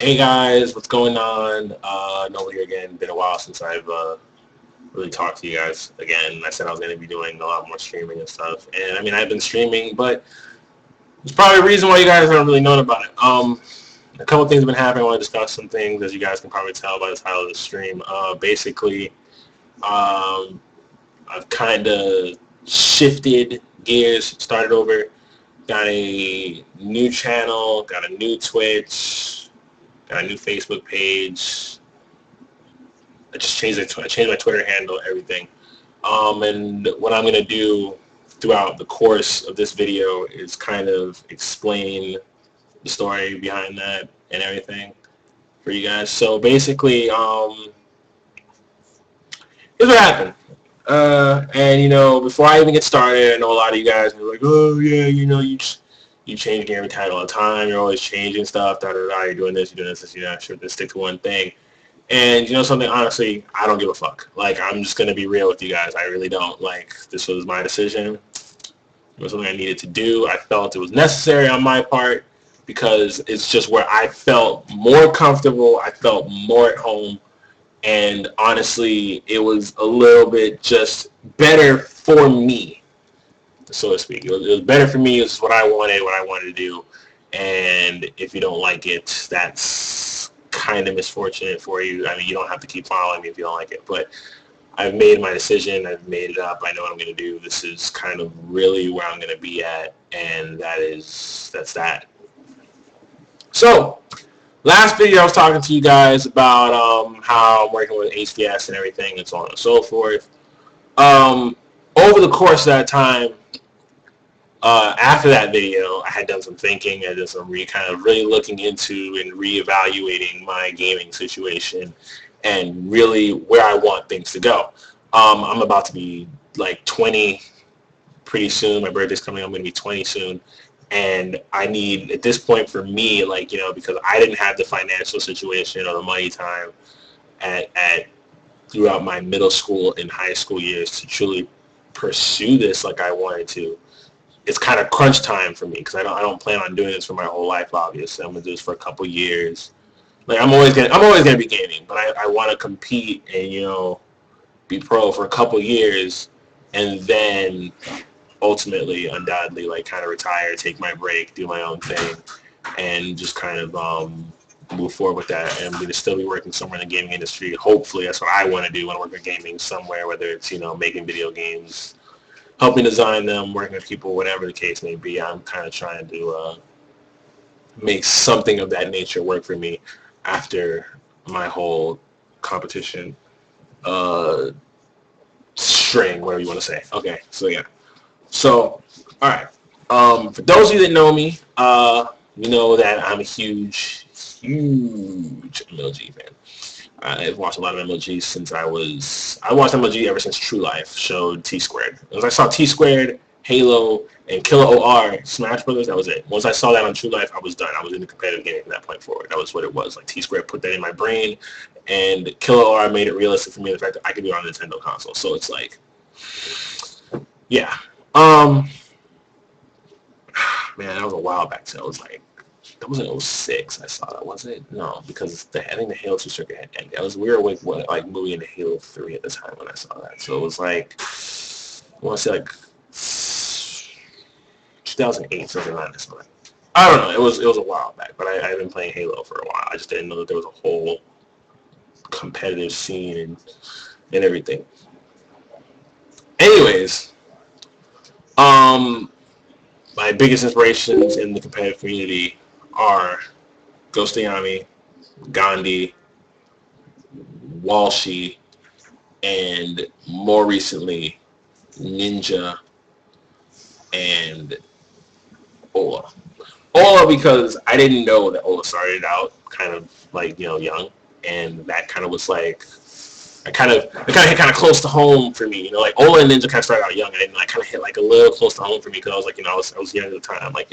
Hey guys, what's going on? Noah here again. Been a while since I've really talked to you guys again. I said I was going to be doing a lot more streaming and stuff. And I mean, I've been streaming, but there's probably a reason why you guys haven't really known about it. A couple things have been happening. I want to discuss some things, as you guys can probably tell by the title of the stream. Basically, um, I've kind of shifted gears, started over, got a new channel, got a new Twitch, got a new Facebook page. I just I changed my Twitter handle, everything. And what I'm gonna do throughout the course of this video is kind of explain the story behind that and everything for you guys. So basically, here's what happened. And before I even get started, I know a lot of you guys are like, oh yeah, you change Gamertag all the time. You're always changing stuff. Da da da. You're doing this. You're doing this. You're not sure to stick to one thing. And you know something? Honestly, I don't give a fuck. Like, I'm just gonna be real with you guys. I really don't. Like, this was my decision. It was something I needed to do. I felt it was necessary on my part because it's just where I felt more comfortable. I felt more at home. And honestly, it was a little bit just better for me, so to speak. It was better for me. It was what I wanted to do. And if you don't like it, that's kind of misfortunate for you. I mean, you don't have to keep following me if you don't like it. But I've made my decision. I've made it up. I know what I'm going to do. This is kind of really where I'm going to be at. And that's that. So, last video I was talking to you guys about how I'm working with HDS and everything and so on and so forth. Over the course of that time, after that video, I had done some thinking. I did some kind of really looking into and reevaluating my gaming situation and really where I want things to go. I'm about to be like 20 pretty soon. My birthday's coming. I'm going to be 20 soon. And I need, at this point for me, like, because I didn't have the financial situation or the money time at throughout my middle school and high school years to truly pursue this like I wanted to. It's kind of crunch time for me because I don't plan on doing this for my whole life. Obviously, I'm gonna do this for a couple years. Like I'm always gonna be gaming, but I want to compete and be pro for a couple years, and then ultimately, undoubtedly, like kind of retire, take my break, do my own thing, and just kind of move forward with that. And I'm gonna still be working somewhere in the gaming industry. Hopefully, that's what I want to do. I want to work with gaming somewhere, whether it's making video games, helping design them, working with people, whatever the case may be. I'm kind of trying to make something of that nature work for me after my whole competition string, whatever you want to say. Okay, so yeah. So, all right. For those of you that know me, you know that I'm a huge MLG fan. I've watched a lot of MLG since I watched MLG ever since True Life showed T Squared. As I saw T Squared, Halo, and Killer OR, Smash Brothers, that was it. Once I saw that on True Life, I was done. I was in the competitive game from that point forward. That was what it was. Like T Squared put that in my brain, and Killer OR made it realistic for me, the fact that I could do it on a Nintendo console. So it's like, yeah. Man, that was a while back. So it was like, that was in 06 I saw that, was it? No, because I think the Halo 2 circuit had ended. We were like moving into Halo 3 at the time when I saw that. So it was like, I want to say like 2008, something like that. I don't know. It was a while back, but I've been playing Halo for a while. I just didn't know that there was a whole competitive scene and everything. Anyways, my biggest inspirations in the competitive community are Ghostayami, Gandhi, Walshy, and more recently, Ninja and Ola. Ola because I didn't know that Ola started out kind of like, young, and that kind of was like, I kind of hit kind of close to home for me, like Ola and Ninja kind of started out young, and I kind of hit like a little close to home for me because I was like, I was young at the time. I'm like,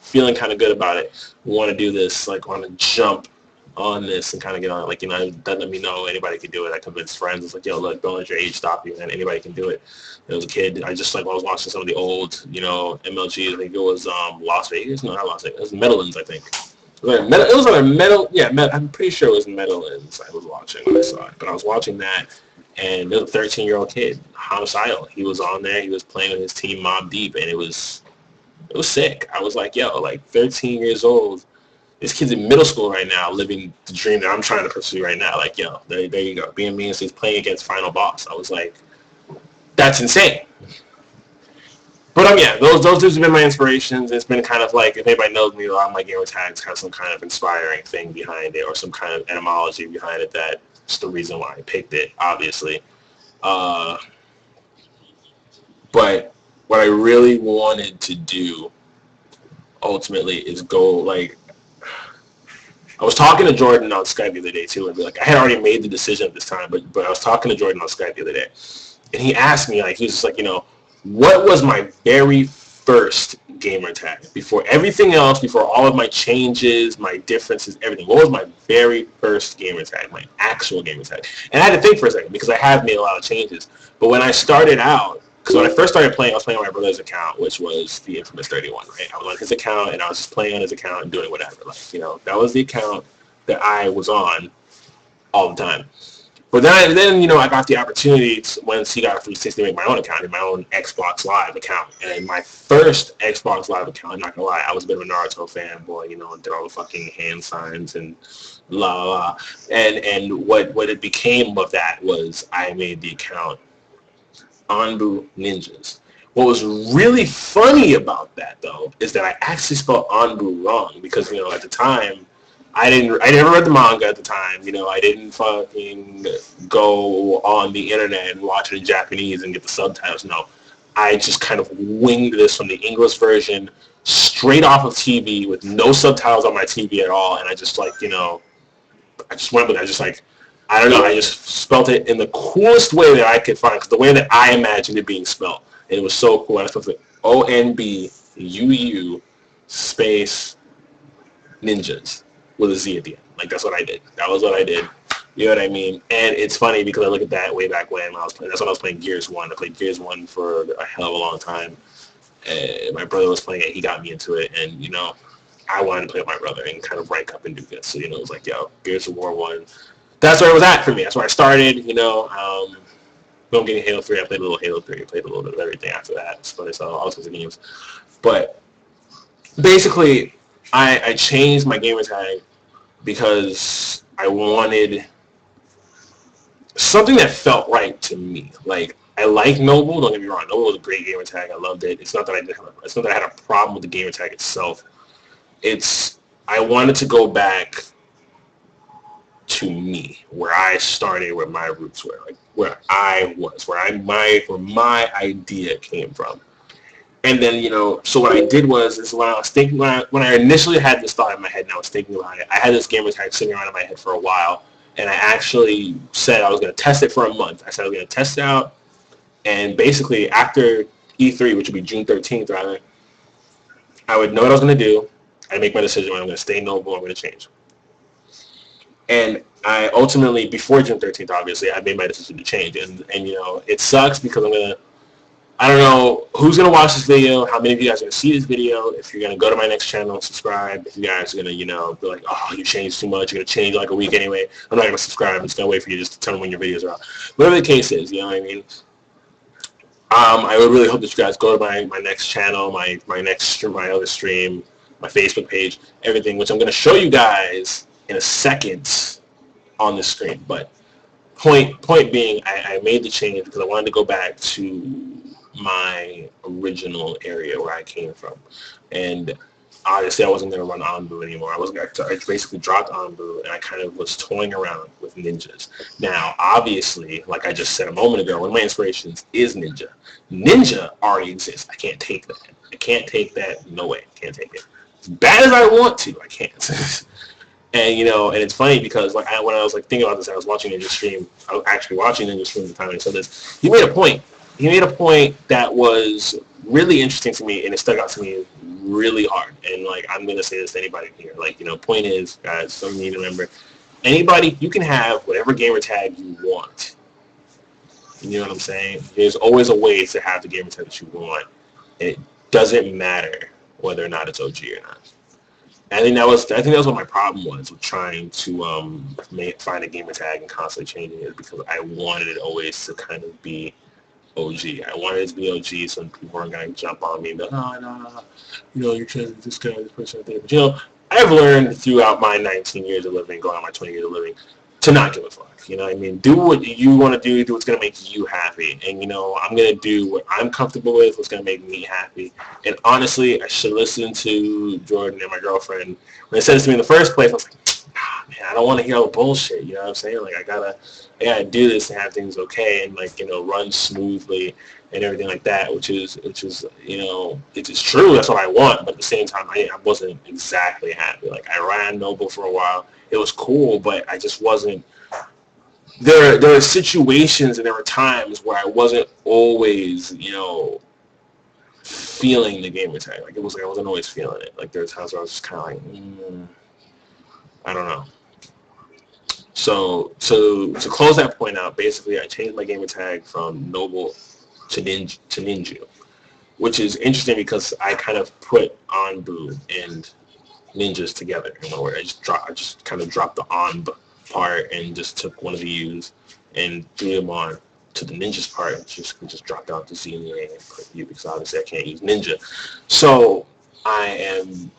feeling kind of good about it. Want to do this, like want to jump on this and kind of get on it. Like, it doesn't let me know anybody can do it. I convinced friends. It's like, look, don't let your age stop you, man. Anybody can do it. When I was a kid, I just, like, when I was watching some of the old, MLG, I think it was Las Vegas. No, not Las Vegas. It was Meadowlands, I think. It was on a metal. Yeah, I'm pretty sure it was Meadowlands. I was watching when I saw it, but I was watching that, and there was a 13-year-old kid, homicidal. He was on there. He was playing with his team Mob Deep, and it was sick. I was like, yo, like 13 years old. This kid's in middle school right now, living the dream that I'm trying to pursue right now. Like, yo, there you go. Being me and he's playing against Final Boss. I was like, that's insane. But yeah, those dudes have been my inspirations. It's been kind of like, if anybody knows me, a lot of my gamer tags have some kind of inspiring thing behind it or some kind of etymology behind it that's the reason why I picked it, obviously. But what I really wanted to do ultimately is go, like, I was talking to Jordan on Skype the other day too, and like, I had already made the decision at this time, but I was talking to Jordan on Skype the other day, and he asked me, like, he was just like, you know, what was my very first gamer tag before everything else, before all of my changes, my differences, everything? What was my very first gamer tag, my actual gamer tag? And I had to think for a second because I have made a lot of changes. But when I started out, because when I first started playing, I was playing on my brother's account, which was the infamous 31, right? I was on his account, and I was just playing on his account and doing whatever. Like, you know, that was the account that I was on all the time. But then you know, I got the opportunity once he got a 360 to make my own account, my own Xbox Live account. And my first Xbox Live account, I'm not gonna lie, I was a bit of a Naruto fanboy, you know, did all the fucking hand signs and la la la. And what it became of that was I made the account Anbu Ninjas. What was really funny about that though is that I actually spelled Anbu wrong because, you know, at the time I never read the manga at the time, you know, I didn't fucking go on the internet and watch it in Japanese and get the subtitles. No, I just kind of winged this from the English version straight off of TV with no subtitles on my TV at all, and I just, like, you know, I just went with it. I just, like, I don't know, I just spelled it in the coolest way that I could find, because the way that I imagined it being spelled, and it was so cool. I spelled it ONBUU space ninjas with a Z at the end. Like, that's what I did. That was what I did. You know what I mean? And it's funny because I look at that way back when I was playing. That's when I was playing Gears 1. I played Gears 1 for a hell of a long time. And my brother was playing it. He got me into it. And, you know, I wanted to play with my brother and kind of rank up and do this. So, you know, it was like, yo, Gears of War 1. That's where it was at for me. That's where I started, you know. I'm getting Halo 3. I played a little Halo 3. I played a little bit of everything after that. So I saw all sorts of games. But basically, I changed my gamer tag because I wanted something that felt right to me. Like, I like Noble, don't get me wrong. Noble was a great gamer tag. I loved it. It's not that I had a problem with the gamer tag itself. I wanted to go back to me, where I started, where my roots were, like where I was, where my idea came from. And then, you know, so what I did was when I was thinking, when I initially had this thought in my head and I was thinking about it, I had this gamer tag sitting around in my head for a while, and I actually said I was going to test it for a month. I said I was going to test it out, and basically after E3, which would be June 13th, rather, I would know what I was going to do. I'd make my decision when I'm going to stay Noble, I'm going to change. And I ultimately, before June 13th, obviously, I made my decision to change. And you know, it sucks because I don't know who's going to watch this video, how many of you guys are going to see this video, if you're going to go to my next channel and subscribe, if you guys are going to, you know, be like, oh, you changed too much, you're going to change like a week anyway. I'm not going to subscribe. I'm just going to wait for you just to tell me when your videos are out. Whatever the case is, you know what I mean? I would really hope that you guys go to my next channel, my other stream, my Facebook page, everything, which I'm going to show you guys in a second on the screen. But point being, I made the change because I wanted to go back to my original area where I came from, and obviously I wasn't going to run Anbu anymore. I basically dropped Anbu, and I kind of was toying around with ninjas. Now, obviously, like I just said a moment ago, one of my inspirations is ninja. Ninja already exists. I can't take that. I can't take that. No way. I can't take it. As bad as I want to, I can't. And, you know, and it's funny because, like, when I was, like, thinking about this, I was watching Ninja stream. I was actually watching Ninja stream at the time, and he said this. He made a point. He made a point that was really interesting to me, and it stuck out to me really hard. And, like, I'm going to say this to anybody here. Like, you know, point is, guys, something you need to remember. Anybody, you can have whatever gamer tag you want. You know what I'm saying? There's always a way to have the gamer tag that you want. And it doesn't matter whether or not it's OG or not. I think that was what my problem was with trying to find a gamer tag and constantly changing it, because I wanted it always to kind of be OG. I wanted it to be OG, so people weren't going to jump on me and be like, no, you're changing this guy, this person, that. But, I've learned throughout my 19 years of living, going on my 20 years of living, to not give a fuck. You know what I mean? Do what you want to do what's going to make you happy. And, I'm going to do what I'm comfortable with, what's going to make me happy. And honestly, I should listen to Jordan and my girlfriend. When they said this to me in the first place, I was like, man, I don't want to hear all the bullshit. You know what I'm saying? Like, I gotta do this and have things okay and, like, run smoothly and everything like that, which is it is true. That's what I want. But at the same time, I wasn't exactly happy. Like, I ran Noble for a while. It was cool, but I just wasn't. There were situations and there were times where I wasn't always, feeling the gamer tag. Like, it was like I wasn't always feeling it. Like, there were times where I was just kind of like, I don't know. So to close that point out, basically I changed my gamer tag from Noble to Ninja, which is interesting because I kind of put Anbu and Ninjas together. Where I just kind of dropped the Anb part and just took one of the U's and threw them on to the Ninjas part and just dropped out the Z and the A and put U, because obviously I can't use Ninja. So I am,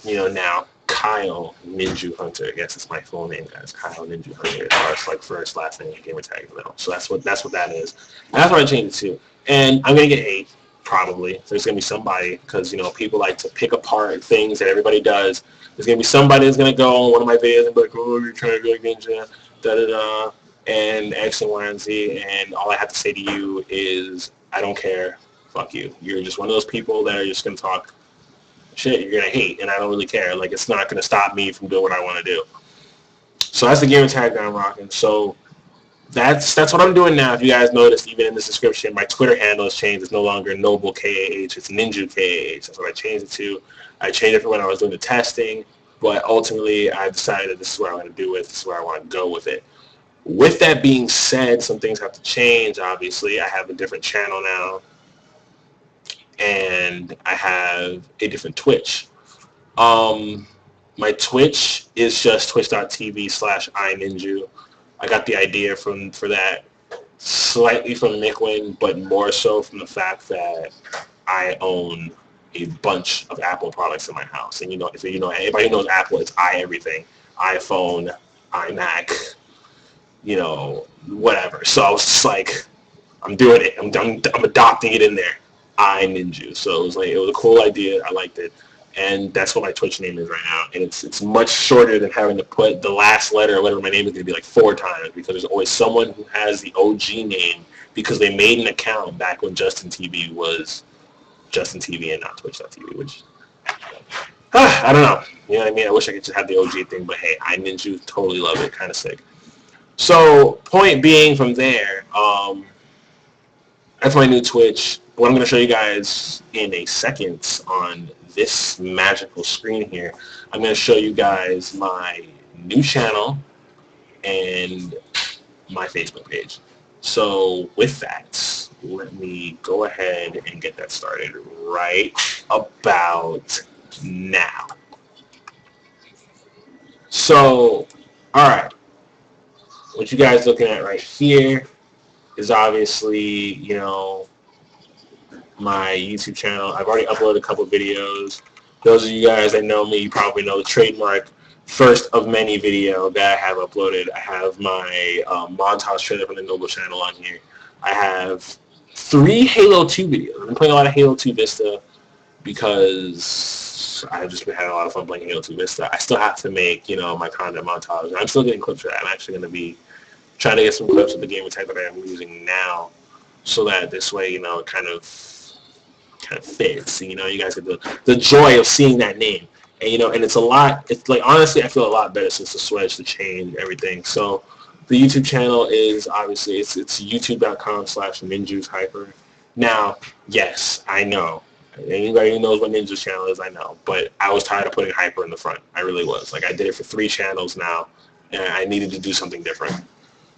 now Kyle Ninja Hunter. I guess it's my full name, guys. Kyle Ninja Hunter. It's like first, last name, gamer tag now. So that's what that is. And that's what I changed it to. And I'm gonna get hate, probably. There's gonna be somebody, because people like to pick apart things that everybody does. There's gonna be somebody that's gonna go on one of my videos and be like, oh, you're trying to be like Ninja, da da da, and X and Y and Z. And all I have to say to you is, I don't care. Fuck you. You're just one of those people that are just gonna talk shit. You're gonna hate, and I don't really care. Like, it's not gonna stop me from doing what I want to do. So that's the gamer tag that I'm rocking. So that's what I'm doing now. If you guys noticed, even in this description, my Twitter handle has changed. It's no longer Noble KAH. It's Ninja KAH. That's what I changed it to. I changed it for when I was doing the testing, but ultimately I decided this is what I want to do with. This is where I want to go with it. With that being said, some things have to change. Obviously, I have a different channel now, and I have a different Twitch. My Twitch is just twitch.tv/ininju. I got the idea for that slightly from Nickwin, but more so from the fact that I own a bunch of Apple products in my house. And if anybody knows Apple, it's everything. iPhone, iMac, whatever. So I was just like, I'm doing it. I'm adopting it in there. iNinju. So it was a cool idea. I liked it. And that's what my Twitch name is right now. And it's much shorter than having to put the last letter or whatever my name is going to be like 4 times, because there's always someone who has the OG name because they made an account back when Justin TV was Justin TV and not Twitch.tv, which I don't know. You know what I mean? I wish I could just have the OG thing, but hey, iNinju, totally love it. Kind of sick. So point being from there, that's my new Twitch. What I'm going to show you guys in a second on this magical screen here, I'm going to show you guys my new channel and my Facebook page. So with that, let me go ahead and get that started right about now. So, alright, what you guys looking at right here is obviously, my YouTube channel. I've already uploaded a couple videos. Those of you guys that know me, you probably know the trademark first of many video that I have uploaded. I have my montage trailer from the Noble channel on here. I have 3 Halo 2 videos. I've been playing a lot of Halo 2 Vista because I've just been having a lot of fun playing Halo 2 Vista. I still have to make, my content montage. I'm still getting clips for that. I'm actually going to be trying to get some clips of the gamer tag that I am using now, so that this way, it kind of fits. You guys get the joy of seeing that name. And, and it's like, honestly, I feel a lot better since the switch, the change, everything. So the YouTube channel is obviously, it's youtube.com/ninjushyper. Now, yes, I know. Anybody who knows what Ninja's channel is, I know. But I was tired of putting hyper in the front. I really was. Like, I did it for 3 channels now, and I needed to do something different.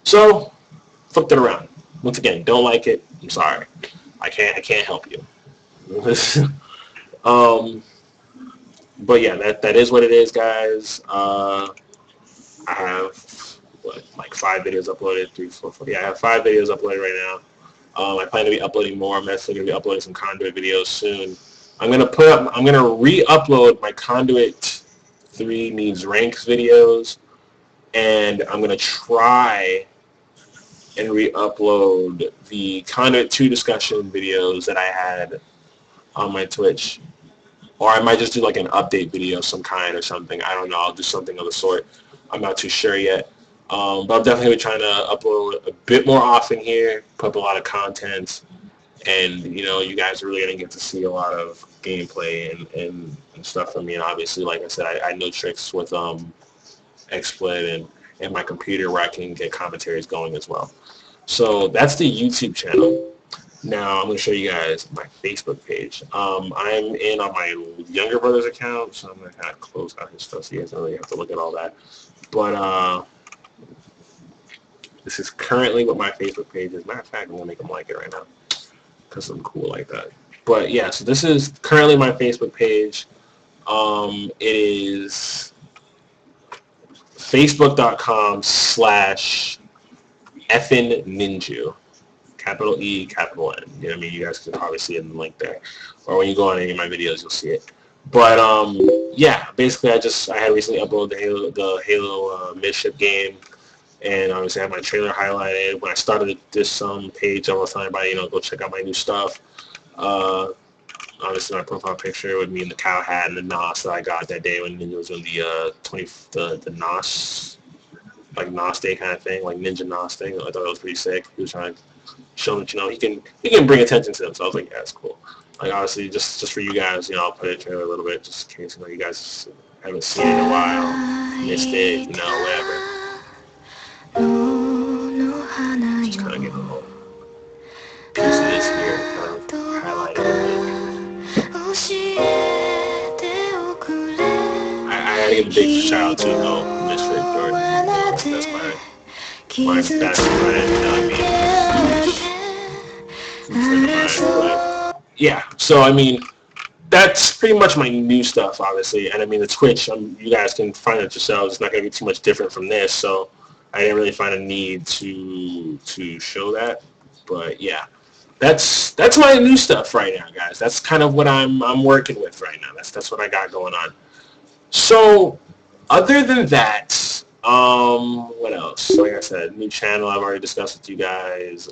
So, flipped it around. Once again, don't like it, I'm sorry. I can't help you. But yeah, that is what it is, guys. I have like 5 videos uploaded, 3, 4, 4. Yeah, I have 5 videos uploaded right now. I plan to be uploading more. I'm actually going to be uploading some Conduit videos soon. I'm going to re-upload my Conduit 3 needs ranks videos, and I'm going to try and re-upload the Conduit 2 discussion videos that I had on my Twitch. Or I might just do like an update video of some kind or something. I don't know. I'll do something of the sort. I'm not too sure yet. But I'm definitely going to be trying to upload a bit more often here, put up a lot of content, and, you know, you guys are really going to get to see a lot of gameplay and stuff from me. And obviously, like I said, I know tricks with XSplit and my computer where I can get commentaries going as well. So that's the YouTube channel. Now I'm going to show you guys my Facebook page. I'm in on my younger brother's account, so I'm going to kind of close out his stuff so you guys don't really have to look at all that. But this is currently what my Facebook page is. Matter of fact, I'm going to make them like it right now because I'm cool like that. But yeah, so this is currently my Facebook page. It is facebook.com/effingninju. Capital E, capital N. You know what I mean? You guys can probably see it in the link there. Or when you go on any of my videos, you'll see it. But yeah, basically I had recently uploaded the Halo Midship game, and obviously I have my trailer highlighted. When I started this page, I was telling everybody, you know, go check out my new stuff. Obviously my profile picture with me in the cow hat and the NOS that I got that day when Ninja was doing the NOS, like NOS day kind of thing, like Ninja NOS thing. I thought it was pretty sick. He was trying to show that, you know, he can bring attention to them. So I was like, yeah, that's cool. Like, honestly, just for you guys, you know, I'll put it trailer a little bit just in case, you know, you guys haven't seen it in a while, missed it, you know, whatever. Just kind of get a little piece of this here, kind of highlight it. I had to give a big shout out to, you know, Misfit Jordan. That's my best friend, you know what I mean? Yeah, so I mean, that's pretty much my new stuff, obviously. And I mean, the Twitch, you guys can find it yourselves. It's not going to be too much different from this, so I didn't really find a need to show that. But yeah, that's my new stuff right now, guys. That's kind of what I'm working with right now. That's what I got going on. So other than that, what else? Like I said, new channel I've already discussed with you guys.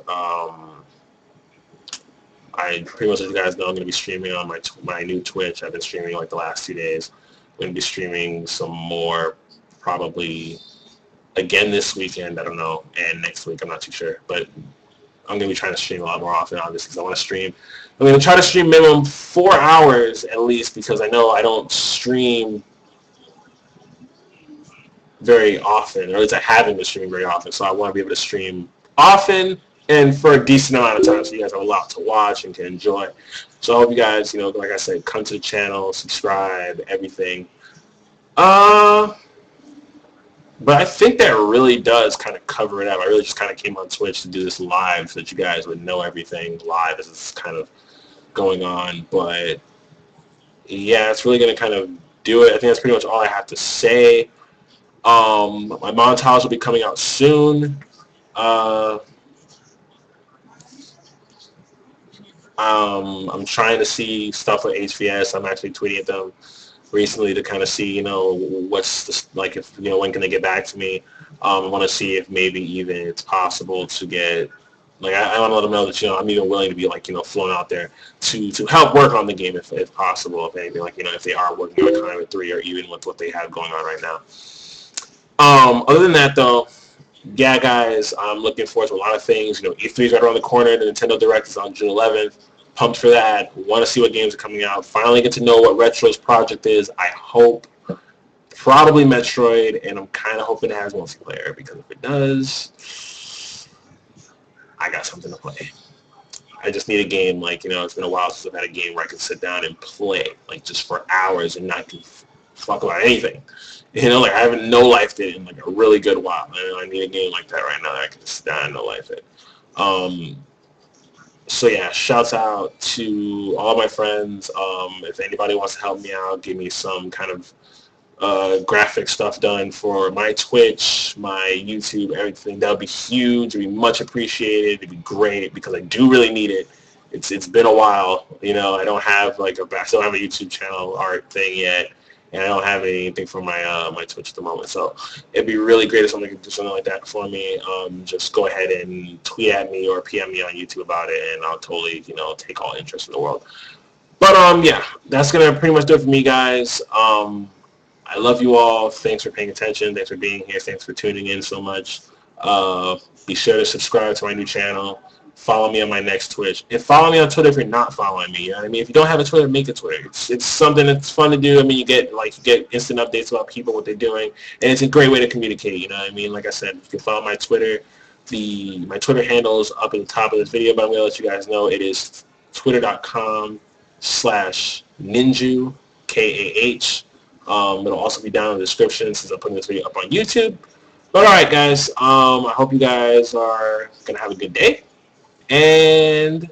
I pretty much, as you guys know, I'm going to be streaming on my new Twitch. I've been streaming like the last 2 days. I'm going to be streaming some more probably again this weekend, I don't know, and next week, I'm not too sure. But I'm going to be trying to stream a lot more often, obviously, because I want to stream. I'm going to try to stream minimum 4 hours at least, because I know I don't stream very often, or at least I haven't been streaming very often, so I want to be able to stream often and for a decent amount of time so you guys have a lot to watch and can enjoy. So I hope you guys, you know, like I said, come to the channel, subscribe, everything. But I think that really does kind of cover it up. I really just kind of came on Twitch to do this live so that you guys would know everything live as it's kind of going on. But yeah, it's really going to kind of do it. I think that's pretty much all I have to say. My montage will be coming out soon. I'm trying to see stuff with HVS. I'm actually tweeting at them recently to kind of see, you know, what's this, like, if, you know, when can they get back to me. I want to see if maybe even it's possible to get, like, I want to let them know that, you know, I'm even willing to be, like, you know, flown out there to help work on the game if possible, if anything, like, you know, if they are working on Conduit 3 or even with what they have going on right now. Other than that, though, yeah, guys, I'm looking forward to a lot of things. You know, E3 is right around the corner. The Nintendo Direct is on June 11th. Pumped for that. Want to see what games are coming out. Finally get to know what Retro's project is. I hope probably Metroid, and I'm kind of hoping it has multiplayer, because if it does, I got something to play. I just need a game, like, you know, it's been a while since I've had a game where I can sit down and play, like, just for hours and not give fuck about anything. You know, like, I haven't no-lifed it in, like, a really good while. I need a game like that right now that I can just sit down and no-life it. So yeah, shouts out to all my friends. If anybody wants to help me out, give me some kind of graphic stuff done for my Twitch, my YouTube, everything, that would be huge. It would be much appreciated. It'd be great because I do really need it. It's been a while. You know, I don't have like I still have a YouTube channel art thing yet, and I don't have anything for my my Twitch at the moment. So it'd be really great if somebody could do something like that for me. Just go ahead and tweet at me or PM me on YouTube about it, and I'll totally take all interest in the world. But yeah, that's gonna pretty much do it for me, guys. I love you all. Thanks for paying attention. Thanks for being here. Thanks for tuning in so much. Be sure to subscribe to my new channel. Follow me on my next Twitch. And follow me on Twitter if you're not following me. You know what I mean? If you don't have a Twitter, make a Twitter. It's something that's fun to do. I mean, you get instant updates about people, what they're doing, and it's a great way to communicate. You know what I mean? Like I said, you can follow my Twitter. My Twitter handle is up at the top of this video, but I'm gonna let you guys know it is twitter.com/ninju, KAH. It'll also be down in the description since I'm putting this video up on YouTube. But alright guys, I hope you guys are going to have a good day. And